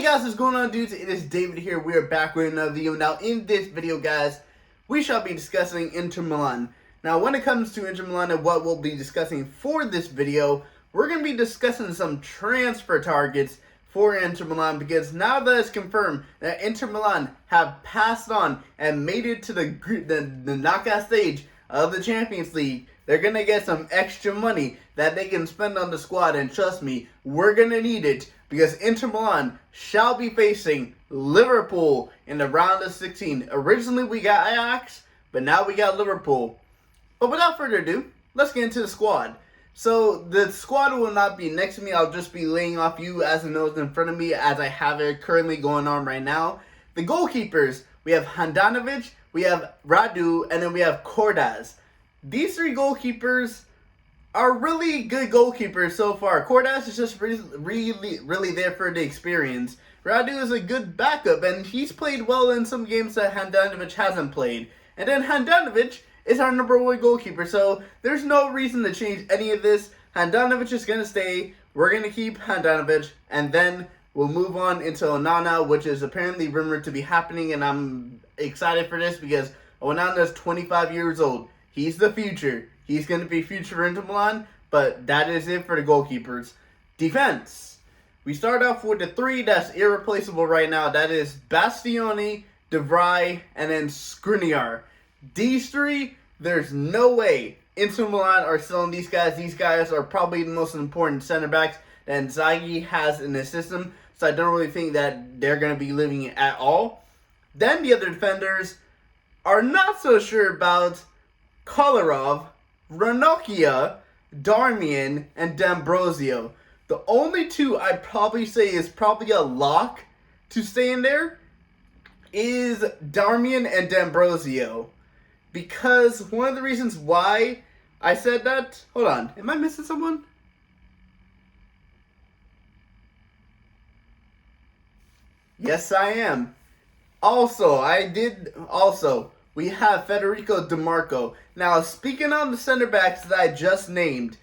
Hey guys, what's going on, dudes? It is David here. We are back with another video. Now, in this video, guys, we shall be discussing Inter Milan. Now, when it comes to Inter Milan and what we'll be discussing for this video, we're going to be discussing some transfer targets for Inter Milan, because now that it's confirmed that Inter Milan have passed on and made it to the knockout stage of the Champions League, they're going to get some extra money that they can spend on the squad, and trust me, we're going to need it, because Inter Milan shall be facing Liverpool in the round of 16. Originally we got Ajax, but now we got Liverpool. But without further ado, let's get into the squad. So the squad will not be next to me. I'll just be laying off you as a note in front of me as I have it currently going on right now. The goalkeepers, we have Handanovic, we have Radu, and then we have Cordas. These three goalkeepers are really good goalkeepers so far. Cordas is just really there for the experience. Radu is a good backup, and he's played well in some games that Handanovic hasn't played. And then Handanovic is our number one goalkeeper, so there's no reason to change any of this. Handanovic is going to stay. We're going to keep Handanovic, and then we'll move on into Onana, which is apparently rumored to be happening, and I'm excited for this because Onana is 25 years old. He's the future. He's going to be future for Inter Milan, but that is it for the goalkeepers. Defense. We start off with the three that's irreplaceable right now. That is Bastioni, De Vrij, and then Skriniar. These three, there's no way Inter Milan are selling these guys. These guys are probably the most important center backs that Inzaghi has in his system, so I don't really think that they're going to be leaving it at all. Then the other defenders are not so sure about Kolarov, Ranocchia, Darmian, and D'Ambrosio. The only two I'd probably say is probably a lock to stay in there is Darmian and D'Ambrosio. Because one of the reasons why I said that... Hold on. Am I missing someone? Yes, I am. We have Federico De Marco. Now, speaking on the center backs that I just named,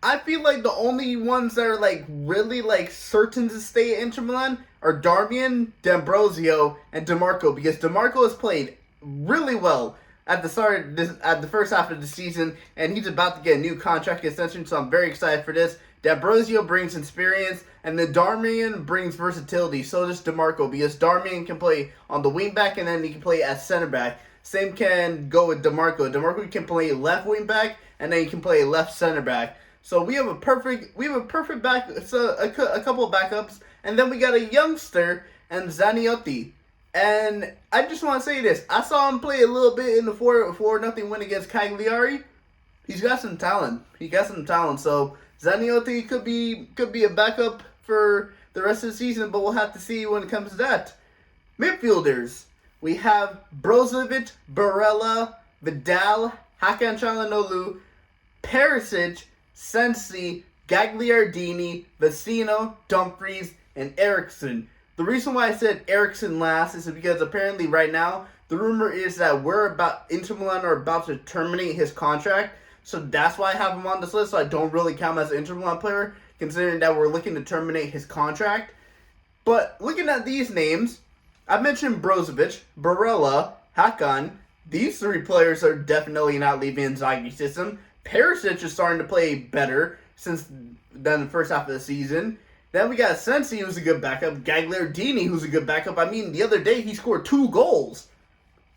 I feel like the only ones that are really certain to stay at Inter Milan are Darmian, D'Ambrosio, and De Marco, because De Marco has played really well at the first half of the season, and he's about to get a new contract extension, so I'm very excited for this. D'Ambrosio brings experience, and then Darmian brings versatility. So does De Marco, because Darmian can play on the wing back, and then he can play as center back. Same can go with De Marco. De Marco can play left wing back, and then he can play left center back. So we have a perfect back, so a couple of backups, and then we got a youngster and Zaniolo. And I just want to say this: I saw him play a little bit in the 4-0 win against Cagliari. He's got some talent. So Zaniolo could be a backup for the rest of the season, but we'll have to see when it comes to that. Midfielders. We have Brozovic, Barella, Vidal, Hakan Çalhanoğlu, Perisic, Sensi, Gagliardini, Vecino, Dumfries, and Eriksen. The reason why I said Eriksen last is because apparently right now the rumor is that Inter Milan are about to terminate his contract. So that's why I have him on this list. So I don't really count him as an Inter Milan player, considering that we're looking to terminate his contract. But looking at these names, I mentioned Brozovic, Barella, Hakan. These three players are definitely not leaving Inzaghi's system. Perisic is starting to play better than the first half of the season. Then we got Sensi, who's a good backup. Gagliardini, who's a good backup. I mean, the other day he scored 2 goals.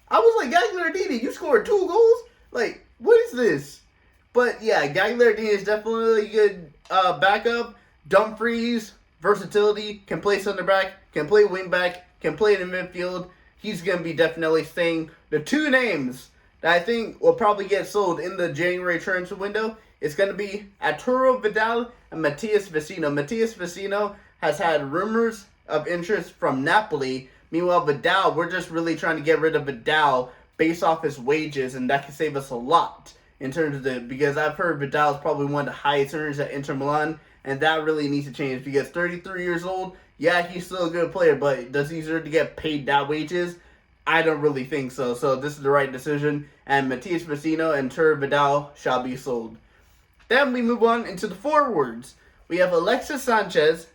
I was like, Gagliardini, you scored 2 goals? Like, what is this? But yeah, Gagliardini is definitely a good backup. Dumfries, versatility, can play center back, can play wing back, can play in the midfield. He's going to be definitely staying. The two names that I think will probably get sold in the January transfer window is going to be Arturo Vidal and Matías Vecino. Matías Vecino has had rumors of interest from Napoli. Meanwhile, Vidal, we're just really trying to get rid of Vidal based off his wages, and that can save us a lot in terms of because I've heard Vidal is probably one of the highest earners at Inter Milan, and that really needs to change because 33 years old, yeah, he's still a good player, but does he deserve to get paid that wages? I don't really think so. So this is the right decision, and Matías Vecino and Arturo Vidal shall be sold. Then we move on into the forwards. We have Alexis Sanchez,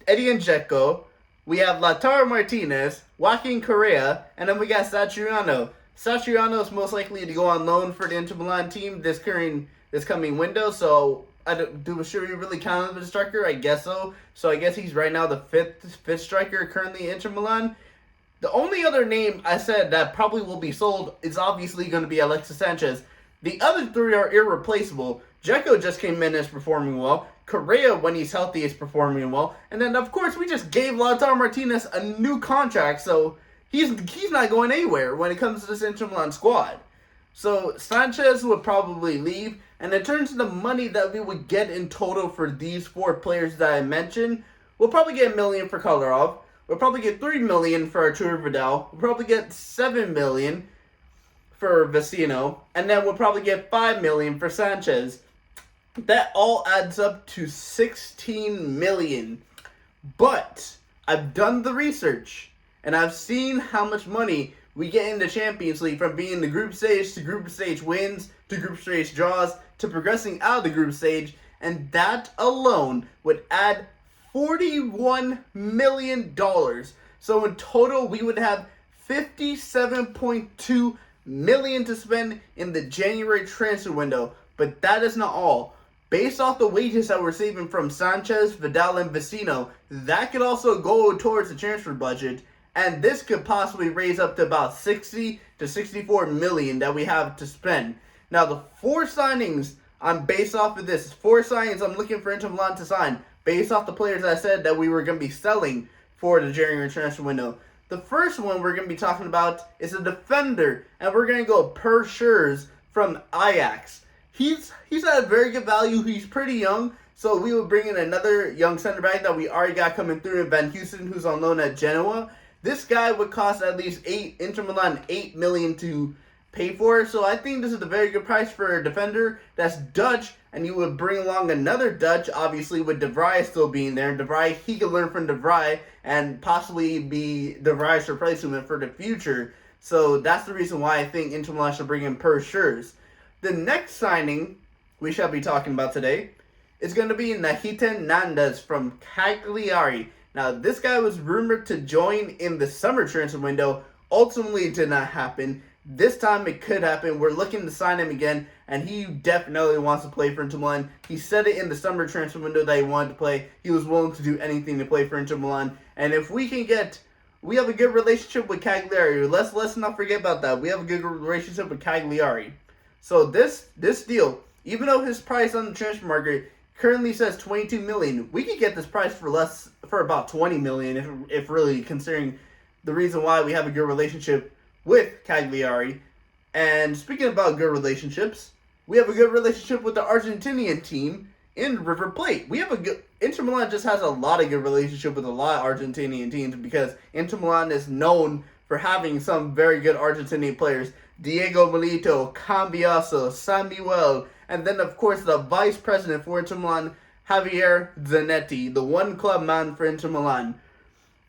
Eddie Dzeko, we have Lautaro Martinez, Joaquin Correa, and then we got Satriano. Satriano is most likely to go on loan for the Inter Milan team this coming window, so should we really count him as a striker? I guess so. So I guess he's right now the fifth striker currently in Inter Milan. The only other name I said that probably will be sold is obviously going to be Alexis Sanchez. The other three are irreplaceable. Dzeko just came in and is performing well. Correa, when he's healthy, is performing well. And then, of course, we just gave Lautaro Martinez a new contract, so he's not going anywhere when it comes to this Inter Milan squad. So Sanchez would probably leave. And in terms of the money that we would get in total for these four players that I mentioned, we'll probably get $1 million for Kolarov. We'll probably get $3 million for Arturo Vidal. We'll probably get $7 million for Vecino. And then we'll probably get $5 million for Sanchez. That all adds up to $16 million. But I've done the research, and I've seen how much money we get in the Champions League from being the group stage to group stage wins to group stage draws to progressing out of the group stage, and that alone would add $41 million. So in total, we would have $57.2 million to spend in the January transfer window. But that is not all. Based off the wages that we're saving from Sanchez, Vidal, and Vecino, that could also go towards the transfer budget. And this could possibly raise up to about 60 to 64 million that we have to spend. Now, the four signings, I'm based off of this. Four signings I'm looking for Inter Milan to sign, based off the players I said that we were going to be selling for the January transfer window. The first one we're going to be talking about is a defender, and we're going to go Per Schurz from Ajax. He's at a very good value. He's pretty young, so we will bring in another young center back that we already got coming through in Van Houston, who's on loan at Genoa. This guy would cost at least Inter Milan $8 million to pay for. So I think this is a very good price for a defender that's Dutch, and you would bring along another Dutch, obviously with De Vrij still being there. De Vrij, he could learn from De Vrij and possibly be De Vrij's replacement for the future. So that's the reason why I think Inter Milan should bring in Per Schurz. The next signing we shall be talking about today is going to be Nahitan Fernandez from Cagliari. Now, this guy was rumored to join in the summer transfer window. Ultimately, it did not happen. This time, it could happen. We're looking to sign him again, and he definitely wants to play for Inter Milan. He said it in the summer transfer window that he wanted to play. He was willing to do anything to play for Inter Milan. And if we can get... We have a good relationship with Cagliari. Let's not forget about that. We have a good relationship with Cagliari. So this deal, even though his price on the transfer market currently says $22 million, we could get this price for about $20 million if really considering the reason why we have a good relationship with Cagliari. And speaking about good relationships, we have a good relationship with the Argentinian team in River Plate. Inter Milan just has a lot of good relationship with a lot of Argentinian teams because Inter Milan is known for having some very good Argentinian players. Diego Milito, Cambiaso, Samuel, and then of course the vice president for Inter Milan, Javier Zanetti, the one club man for Inter Milan.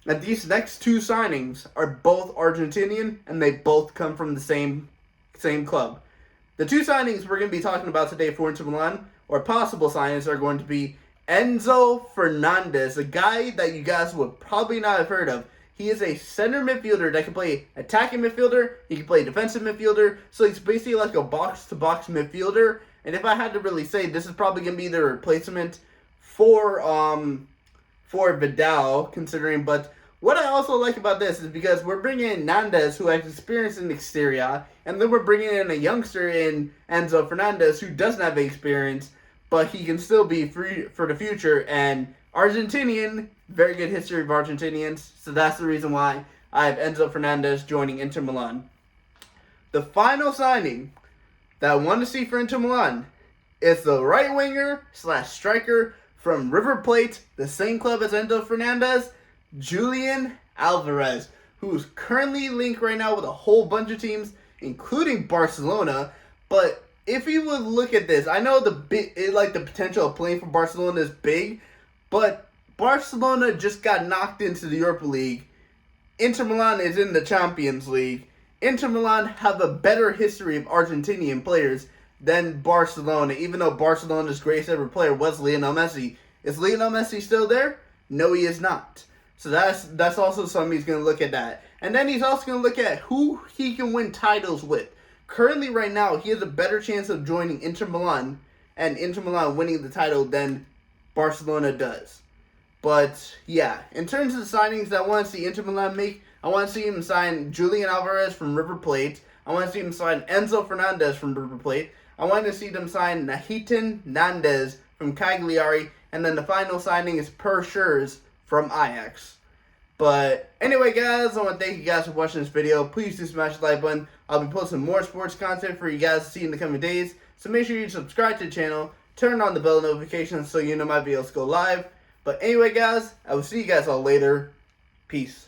And these next two signings are both Argentinian, and they both come from the same club. The two signings we're going to be talking about today for Inter Milan, or possible signings, are going to be Enzo Fernandez, a guy that you guys would probably not have heard of. He is a center midfielder that can play attacking midfielder, he can play defensive midfielder, so he's basically like a box-to-box midfielder. And if I had to really say, this is probably going to be the replacement for Vidal, considering. But what I also like about this is because we're bringing in Nandez, who has experience in Exteria, and then we're bringing in a youngster in Enzo Fernandez, who doesn't have experience, but he can still be free for the future. And Argentinian, very good history of Argentinians, so that's the reason why I have Enzo Fernandez joining Inter Milan. The final signing that I want to see for Inter Milan is the right winger / striker from River Plate, the same club as Enzo Fernandez, Julian Alvarez, who is currently linked right now with a whole bunch of teams, including Barcelona. But if you would look at this, I know the potential of playing for Barcelona is big, but Barcelona just got knocked into the Europa League. Inter Milan is in the Champions League. Inter Milan have a better history of Argentinian players than Barcelona, even though Barcelona's greatest ever player was Lionel Messi. Is Lionel Messi still there? No, he is not. So that's also something he's going to look at that. And then he's also going to look at who he can win titles with. Currently, right now, he has a better chance of joining Inter Milan and Inter Milan winning the title than Barcelona does. But, yeah, in terms of the signings that I want to see Inter Milan make, I want to see him sign Julian Alvarez from River Plate. I want to see him sign Enzo Fernandez from River Plate. I want to see them sign Nahitan Nandez from Cagliari. And then the final signing is Per Schurz from Ajax. But anyway, guys, I want to thank you guys for watching this video. Please do smash the like button. I'll be posting more sports content for you guys to see in the coming days. So make sure you subscribe to the channel. Turn on the bell notifications so you know my videos go live. But anyway, guys, I will see you guys all later. Peace.